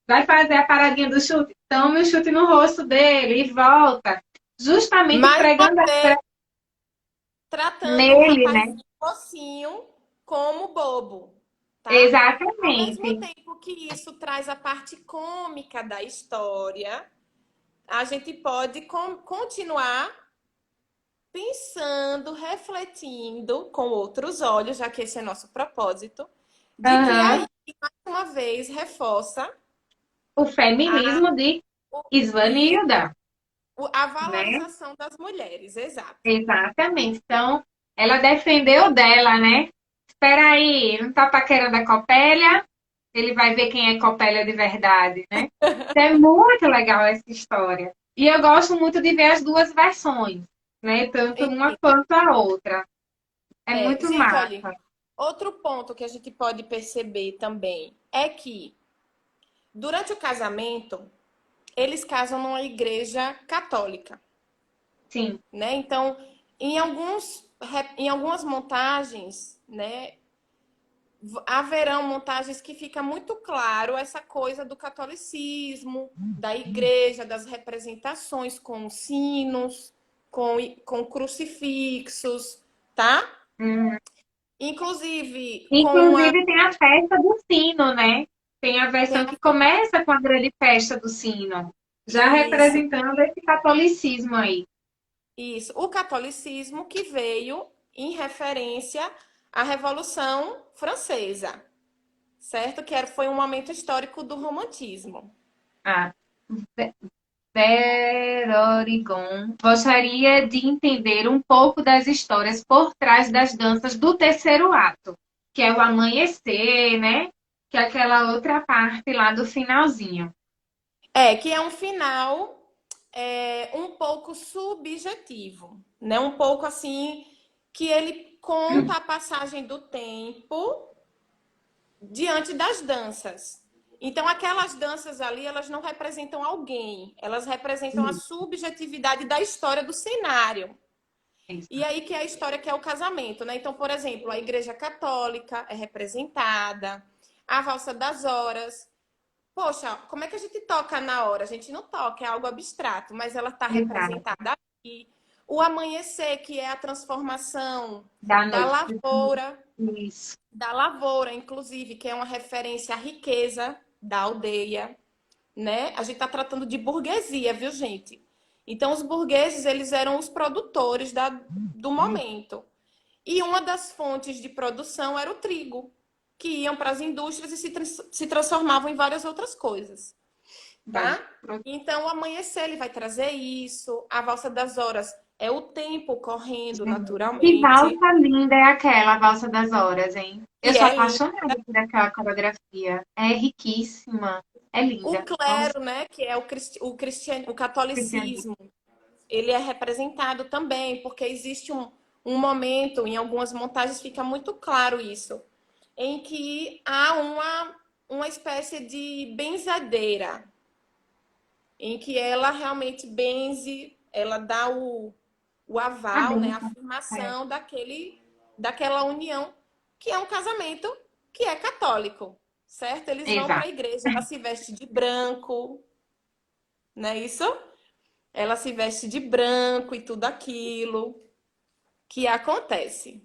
Vai fazer a paradinha do chute, toma o chute no rosto dele e volta. Justamente mais uma pregando vez, tratando o nele, né? rapazinho mocinho como bobo, tá? Ao mesmo Exatamente. tempo que isso traz a parte cômica da história, a gente pode continuar pensando, refletindo com outros olhos, já que esse é nosso propósito, de que Aham. aí, mais uma vez, reforça O a, feminismo de e Isvanilda, a né? valorização das mulheres, exato. Exatamente. Então, ela defendeu dela, né? Espera aí, não tá paquerando a Copélia? Ele vai ver quem é Copélia de verdade, né? Então, é muito legal essa história. E eu gosto muito de ver as duas versões, né? Tanto uma quanto a outra. É muito Gente, olha, massa. outro ponto que a gente pode perceber também é que durante o casamento, eles casam numa igreja católica, Sim. né? Então, em algumas montagens, né, haverão montagens que fica muito claro essa coisa do catolicismo, da igreja, das representações com sinos, com crucifixos, tá? Hum. Inclusive com a Inclusive tem a festa do sino, né? Tem a tem versão a- que começa com a grande festa do sino, já isso, representando esse catolicismo aí. isso, o catolicismo que veio em referência à Revolução Francesa, certo? Foi um momento histórico do romantismo. Ah, Verorigon. Gostaria de entender um pouco das histórias por trás das danças do terceiro ato, que é o amanhecer, né? Que é aquela outra parte lá do finalzinho. Que é um final um pouco subjetivo, né? Um pouco assim que ele conta a passagem do tempo diante das danças. Então, aquelas danças ali, elas não representam alguém, elas representam a subjetividade da história do cenário. E aí que é a história que é o casamento, né? Então, por exemplo, a Igreja Católica é representada, a Valsa das Horas. Poxa, como é que a gente toca na hora? A gente não toca, é algo abstrato, mas ela está Exato. representada aqui. O amanhecer, que é a transformação Da da noite. lavoura, Isso. inclusive, que é uma referência à riqueza da aldeia, né? A gente está tratando de burguesia, viu, gente? Então, os burgueses, eles eram os produtores do momento. E uma das fontes de produção era o trigo, que iam para as indústrias e se transformavam em várias outras coisas, Vai. tá? Então, o amanhecer ele vai trazer isso, a valsa das horas é o tempo correndo Que naturalmente, valsa linda é aquela, a Valsa das Horas, hein? Eu e sou é lindo. apaixonada por aquela coreografia. É riquíssima. É O linda. Nossa, clero, né, que é o Cristiane. catolicismo, ele é representado também, porque existe um momento, em algumas montagens fica muito claro isso, em que há uma espécie de benzadeira, em que ela realmente benze, ela dá o A aval, né, a benção. É. afirmação daquela união, que é um casamento que é católico, certo? Eles vão para a Exato. igreja, ela se veste de branco, não é isso? Ela se veste de branco e tudo aquilo que acontece.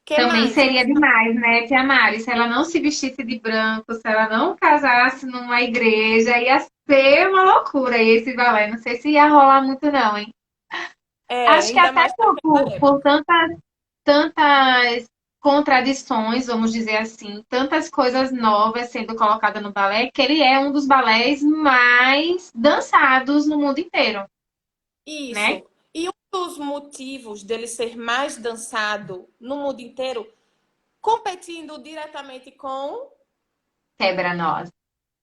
Que Também mais? seria demais, né, Tia Mari? Se ela não se vestisse de branco, se ela não casasse numa igreja, ia ser uma loucura esse balé. Não sei se ia rolar muito, não, hein? Acho que Ainda até mais naquela por época. tantas contradições, vamos dizer assim, tantas coisas novas sendo colocadas no balé, que ele é um dos balés mais dançados no mundo inteiro, né? Isso. E um dos motivos dele ser mais dançado no mundo inteiro, competindo diretamente com Quebra-nós.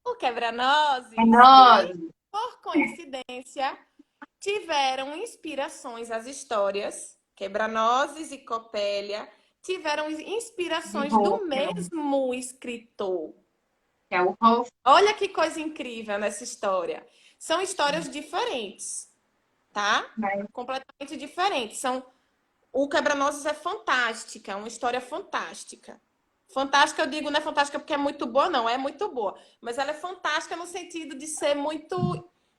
o É Quebra-Nozes. nós. E, por coincidência, tiveram inspirações as histórias. Quebra-Nozes e Copélia tiveram De inspirações do Hofmann, mesmo escritor. que é o Hoff. Olha que coisa incrível nessa história. São histórias diferentes, tá? Né? Completamente diferentes. O Quebra-Nozes é fantástica, é uma história fantástica. Fantástica, eu digo, não é fantástica porque é muito boa, não, é muito boa. Mas ela é fantástica no sentido de ser muito.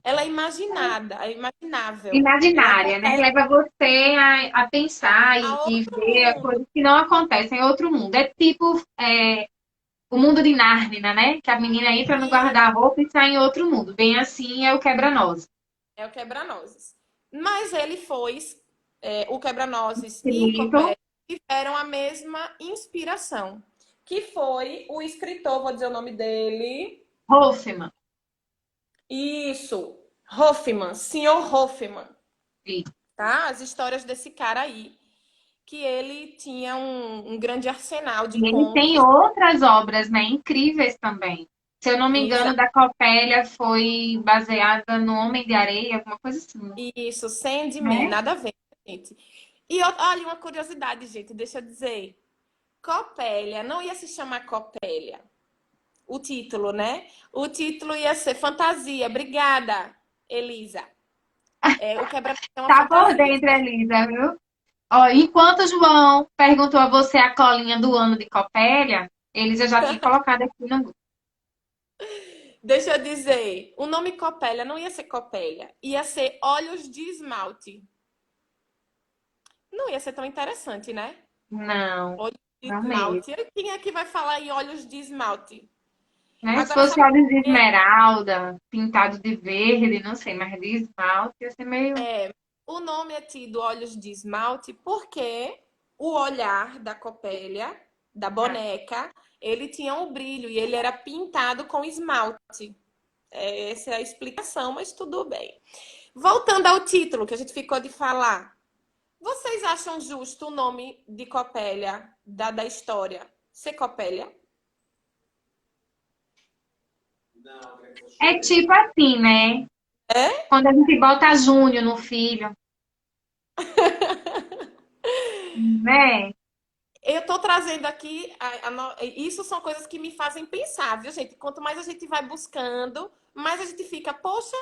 Ela é imaginada, é imaginável. Ela Imaginária, né? acontece Leva você a pensar a e outro ver mundo. coisas que não acontecem em outro mundo. É tipo o mundo de Nárnia, né? Que a menina entra no E guarda-roupa e sai em outro mundo. Bem assim é o quebra-nós. é o Quebra-Nozes. Mas ele foi. O Quebra-Nozes e Escrito Copé tiveram a mesma inspiração. Que foi o escritor, vou dizer o nome dele. Hoffmann. Isso, Hoffman, Senhor Hoffman, E tá? As histórias desse cara aí, que ele tinha um grande arsenal de ele tem contos. outras obras, né? Incríveis também. Se eu não me engano, da Copélia foi baseada no Homem de Areia, alguma coisa assim, Isso, Sandman, né? nada a ver, gente. E olha, uma curiosidade, gente, deixa eu dizer. Copélia não ia se chamar Copélia. O título, né? O título ia ser Fantasia. Obrigada, Elisa. O quebra é uma Tá por fantasia. dentro, Elisa, viu? Ó, enquanto o João perguntou a você a colinha do ano de Copélia, Elisa já tinha colocado aqui no grupo. Deixa eu dizer, o nome Copélia não ia ser Copélia, ia ser Olhos de Esmalte. Não ia ser tão interessante, né? Não, Olhos de não mesmo. esmalte. E quem é que vai falar em olhos de esmalte? Né? Se Agora, fosse sabe, olhos de esmeralda, pintado de verde, não sei, mas de esmalte ia ser meio. o nome é tido olhos de esmalte porque o olhar da Copélia, da Ah, boneca, ele tinha um brilho e ele era pintado com esmalte. Essa é a explicação, mas tudo bem. Voltando ao título que a gente ficou de falar. Vocês acham justo o nome de Copélia, da história, ser Copélia? é tipo assim, né? É? Quando a gente bota Júnior no filho, né? Eu tô trazendo aqui, isso são coisas que me fazem pensar, viu, gente? Quanto mais a gente vai buscando, mais a gente fica, poxa,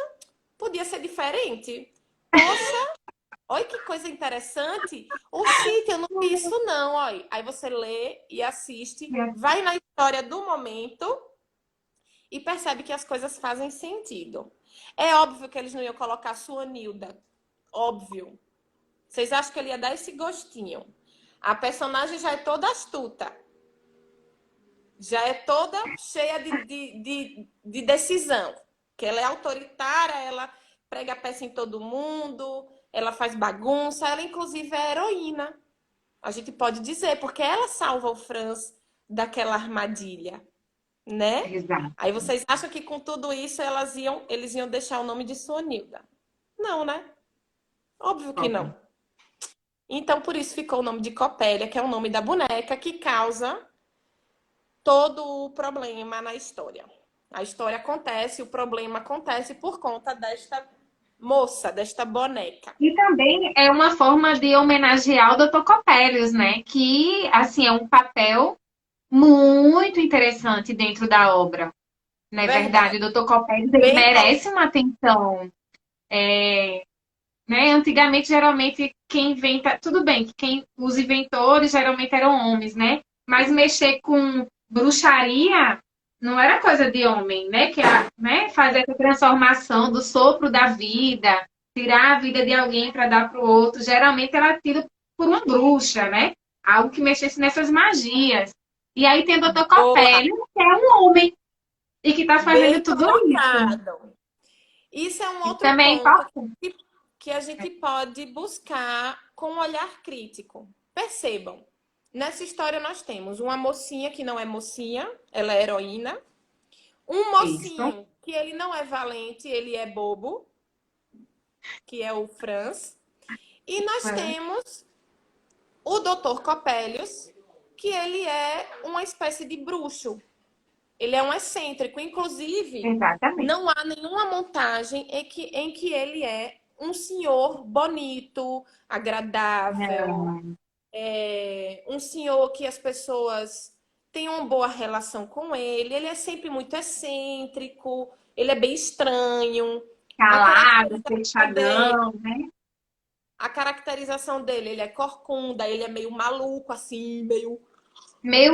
podia ser diferente. Poxa, olha que coisa interessante. Oxi, eu não vi isso não, olha. Aí você lê e assiste, vai na história do momento e percebe que as coisas fazem sentido. É óbvio que eles não iam colocar sua Nilda. Óbvio. Vocês acham que ele ia dar esse gostinho? A personagem já é toda astuta. Já é toda cheia de decisão. Que ela é autoritária, ela prega a peça em todo mundo, ela faz bagunça, ela inclusive é heroína. A gente pode dizer, porque ela salva o Franz daquela armadilha, né? Exato. Aí vocês acham que com tudo isso eles iam deixar o nome de Sonilda? Não, né? Óbvio que não. Então, por isso ficou o nome de Copélia, que é o nome da boneca que causa todo o problema na história. A história acontece, o problema acontece por conta desta moça, desta boneca. E também é uma forma de homenagear o Dr. Copélios, né? Que, assim, é um papel muito interessante dentro da obra. Não é verdade? Verdade. O Dr. Copélios, ele Bem merece uma atenção. Né? Antigamente, geralmente, quem inventa... Tudo bem que os inventores geralmente eram homens, né? Mas mexer com bruxaria não era coisa de homem, né? Né? Fazer essa transformação do sopro da vida, tirar a vida de alguém para dar para o outro, geralmente era tido por uma bruxa, né? Algo que mexesse nessas magias. E aí tem o Dr. boa, Copélio, que é um homem e que está fazendo bem tudo isso. colocado. Isso é um E outro também é ponto importante. que a gente pode buscar com um olhar crítico. Percebam, nessa história nós temos uma mocinha que não é mocinha, ela é heroína. Um Isso. mocinho que ele não é valente, ele é bobo, que é o Franz. E nós É, temos o Dr. Coppelius, que ele é uma espécie de bruxo. Ele é um excêntrico. Inclusive, exatamente. não há nenhuma montagem em que ele é um senhor bonito, agradável, Não. um senhor que as pessoas têm uma boa relação com ele. Ele é sempre muito excêntrico, ele é bem estranho. A Calado, caracterização dele, fechadão, né? a caracterização dele, ele é corcunda, ele é meio maluco, assim, meio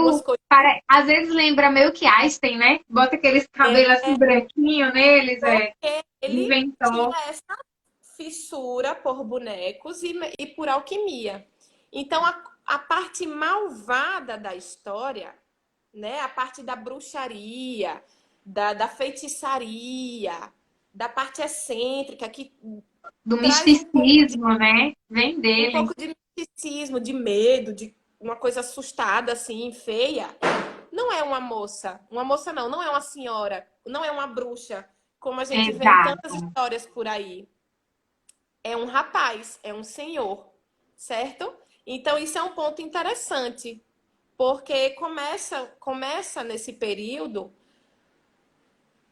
umas Meio, coisas. às vezes lembra meio que Einstein, né? Bota aqueles cabelos assim branquinhos neles, Porque ele tinha inventou. essa fissura por bonecos e por alquimia. Então, a parte malvada da história, né? A parte da bruxaria, da feitiçaria, da parte excêntrica, que Do traz misticismo, né? Vem um dele. pouco de misticismo, de medo, de uma coisa assustada, assim, feia. Não é uma moça. Uma moça não, não é uma senhora, não é uma bruxa, como a gente vê em tantas Exato. histórias por aí. É um rapaz, é um senhor, certo? Então isso é um ponto interessante, porque começa nesse período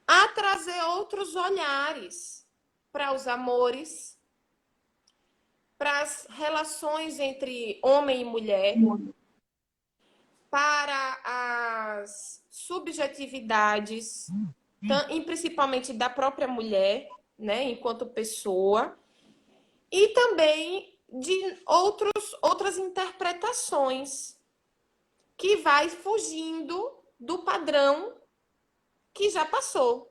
a trazer outros olhares para os amores, para as relações entre homem e mulher, para as subjetividades, e principalmente da própria mulher, né, enquanto pessoa, e também de outras interpretações que vai fugindo do padrão que já passou,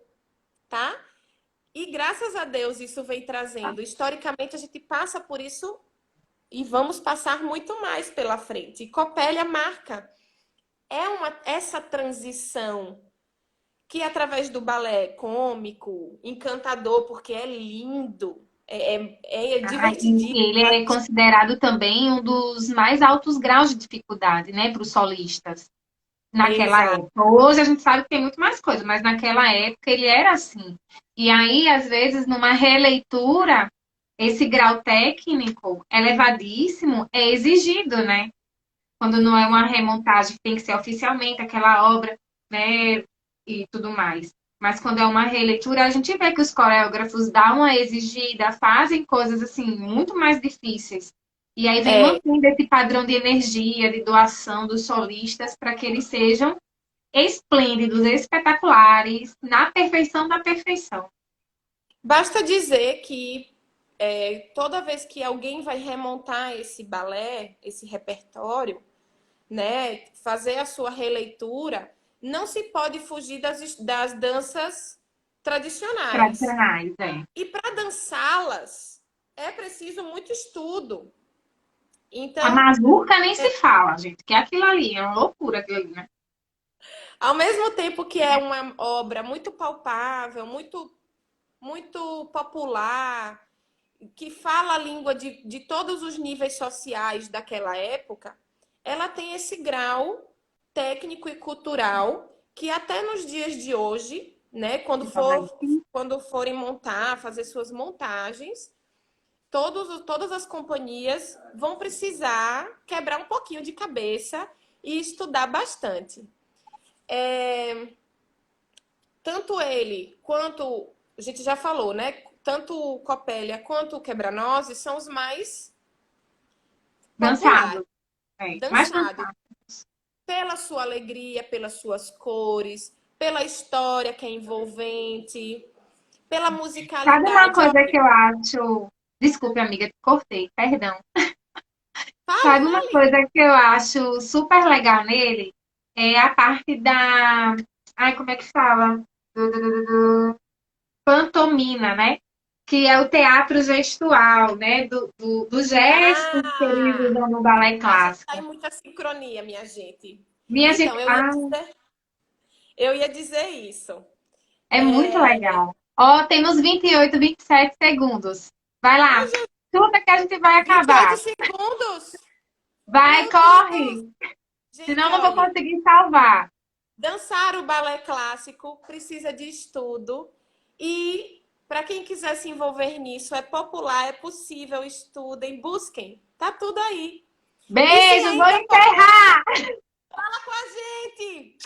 tá? E graças a Deus isso vem trazendo. Historicamente a gente passa por isso e vamos passar muito mais pela frente. E Copélia marca essa transição que através do balé cômico, encantador, porque é lindo, é Ah, e divertidíssimo. ele é considerado também um dos mais altos graus de dificuldade, né, para os solistas, naquela Exato. época. Hoje a gente sabe que tem muito mais coisa, mas naquela época ele era assim. E aí, às vezes, numa releitura, esse grau técnico elevadíssimo é exigido, né? Quando não é uma remontagem, tem que ser oficialmente aquela obra, né, e tudo mais. Mas quando é uma releitura, a gente vê que os coreógrafos dão uma exigida, fazem coisas assim muito mais difíceis. E aí vem É, mantendo esse padrão de energia, de doação dos solistas para que eles sejam esplêndidos, espetaculares, na perfeição da perfeição. basta dizer que toda vez que alguém vai remontar esse balé, esse repertório, né, fazer a sua releitura, não se pode fugir das danças tradicionais. Tradicionais, é. E para dançá-las é preciso muito estudo. A Então, mazurca nem se fala, gente, que é aquilo ali, é uma loucura aquilo ali, né? ao mesmo tempo que é uma obra muito palpável, muito popular, que fala a língua de todos os níveis sociais daquela época, ela tem esse grau técnico e cultural que até nos dias de hoje, né, quando forem montar, fazer suas montagens, todas as companhias vão precisar quebrar um pouquinho de cabeça e estudar bastante. Tanto ele quanto a gente já falou, né? Tanto o Copélia quanto o Quebra-Nozes são os mais populares, Dançado, é. Mais dançados, dançado. pela sua alegria, pelas suas cores, pela história que é envolvente, pela Sabe uma musicalidade. coisa que eu acho. Desculpe, amiga, te cortei, perdão. Fale, Sabe uma fale. coisa que eu acho super legal nele? É a parte da. Ai, como é que fala? Pantomima, né? Que é o teatro gestual, né? Do gesto que eles Ah, usam no balé a gente está em clássico. muita sincronia, minha gente. Minha gente. Então, Ah, eu ia dizer isso. é muito legal. Ó, temos 28, 27 segundos. Vai lá. Tudo que a gente vai 28 acabar. segundos? Vai, Meu Deus! corre! Senão Gente, não vou olhe, conseguir salvar. dançar o balé clássico precisa de estudo e Para quem quiser se envolver nisso, é popular, é possível, estudem, busquem. Tá tudo aí. E se Beijo, vou ainda encerrar! fala com a gente!